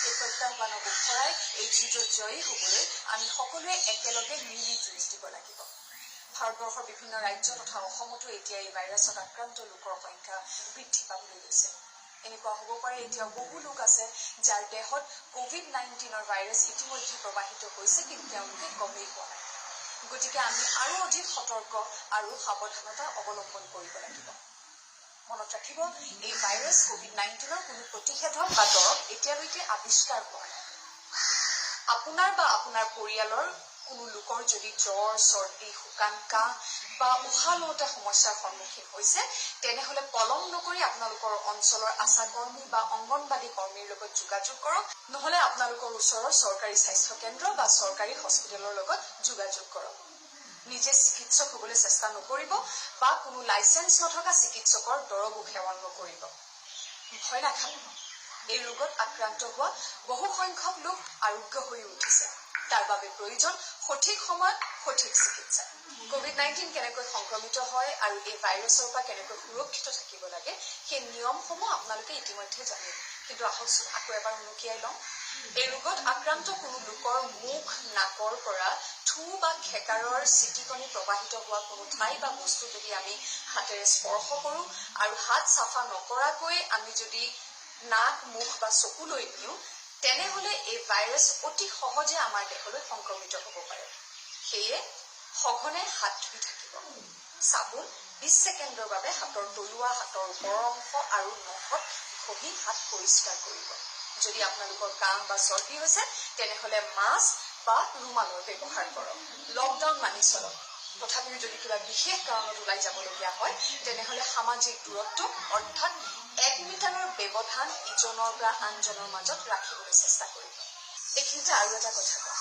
এই প্ৰত্যাহ্বানক উফৰাই এই যুঁজত জয়ী হ'বলৈ আমি সকলোৱে একেলগে মিলি যুঁজ দিব লাগিব। ভাৰতবৰ্ষৰ বিভিন্ন ৰাজ্য তথা অসমতো এতিয়া এই ভাইৰাছত আক্ৰান্ত লোকৰ সংখ্যা বৃদ্ধি পাবলৈ লৈছে। এনেকুৱা হ'ব পাৰে এতিয়াও বহু লোক আছে যাৰ দেহত COVID-19 ভাইৰাছ ইতিমধ্যে প্ৰবাহিত হৈছে, কিন্তু তেওঁলোকে গমেই পোৱা নাই। গতিকে আমি আৰু অধিক সতৰ্ক আৰু সাৱধানতা অৱলম্বন কৰিব লাগিব। মনত ৰাখিব, এই ভাইৰাছ COVID-19 কোনো প্ৰতিষেধক বা দৰৱ এতিয়ালৈকে আৱিষ্কাৰ হোৱা নাই। আপোনাৰ বা আপোনাৰ পৰিয়ালৰ কোনো লোকৰ যদি জ্বৰ, চৰ্দি, শুকান কাহ বা উশাহ লওঁতে সমস্যাৰ সন্মুখীন হৈছে, তেনেহ'লে পলম নকৰি আপোনালোকৰ অঞ্চলৰ আশাকৰ্মী বা অংগনবাদী কৰ্মীৰ লগত যোগাযোগ কৰক, নহ'লে আপোনালোকৰ ওচৰৰ চৰকাৰী স্বাস্থ্য কেন্দ্ৰ বা চৰকাৰী হস্পিটেলৰ লগত যোগাযোগ কৰক। নিজে চিকিৎসক হ'বলৈ চেষ্টা নকৰিব বা কোনো লাইচেন্স নথকা চিকিৎসকৰ দৰৱো সেৱন নকৰিব। ভয় নাখাব। এই ৰোগত আক্ৰান্ত হোৱা বহু সংখ্যক লোক আৰোগ্য হৈ উঠিছে। তাৰ বাবে প্ৰয়োজন সঠিক সময়ত সঠিক চিকিৎসা। COVID-19 কেনেকৈ সংক্ৰমিত হয় আৰু এই ভাইৰাছৰ পৰা কেনেকৈ সুৰক্ষিত থাকিব লাগে, সেই নিয়মসমূহ আপোনালোকে ইতিমধ্যে জানে। কিন্তু আহকচোন আকৌ এবাৰ উনুকিয়াই লওঁ। এই ৰোগত আক্ৰান্ত কোনো লোকৰ মুখ, নাকৰ পৰা থু বা খেকাৰৰ চিটিকনি প্ৰবাহিত হোৱা কোনো ঠাই বা বস্তু যদি আমি হাতেৰে স্পৰ্শ কৰোঁ আৰু হাত চাফা নকৰাকৈ আমি যদি নাক, মুখ বা চকুলৈ নিওঁ, তেনেহ'লে এই ভাইৰাছ অতি সহজে আমাৰ দেহলৈ সংক্ৰমিত হ'ব পাৰে। সেয়ে সঘনে হাত ধুই থাকিব। চাবোন 20 ছেকেণ্ডৰ বাবে হাতৰ তলুৱা, হাতৰ ওপৰৰ অংশ আৰু নখত ঘঁহি হাত পৰিষ্কাৰ কৰিব। যদি আপোনালোকৰ কাহ বা চৰ্দি হৈছে, তেনেহ'লে মাস্ক বা ৰুমালৰ ব্যৱহাৰ কৰক। লকডাউন মানি চলক। তথাপিও যদি কিবা বিশেষ কাৰণত ওলাই যাবলগীয়া হয়, তেনেহ'লে সামাজিক দূৰত্ব অৰ্থাৎ 1 মিটাৰৰ ব্যৱধান ইজনৰ পৰা আনজনৰ মাজত ৰাখিবলৈ চেষ্টা কৰিব। এইখিনিতে আৰু এটা কথা কওঁ।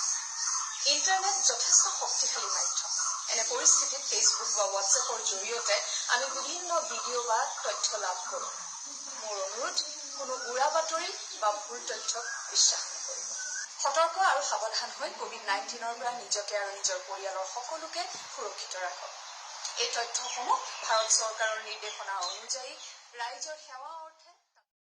ইণ্টাৰনেট যথেষ্ট শক্তিশালী মাধ্যম। এনে পৰিস্থিতিত ফেচবুক বা হোৱাটছএপৰ জৰিয়তে আমি বিভিন্ন ভিডিঅ' বা তথ্য লাভ কৰোঁ। মোৰ অনুৰোধ, কোনো উৰা বাতৰি বা ভুল তথ্যক বিশ্বাস নকৰিব। সতৰ্ক আৰু সাৱধান হৈ COVID-19 পৰা নিজকে আৰু নিজৰ পৰিয়ালৰ সকলোকে সুৰক্ষিত ৰাখক। এই তথ্যসমূহ ভাৰত চৰকাৰৰ নিৰ্দেশনা অনুযায়ী ৰাইজৰ সেৱা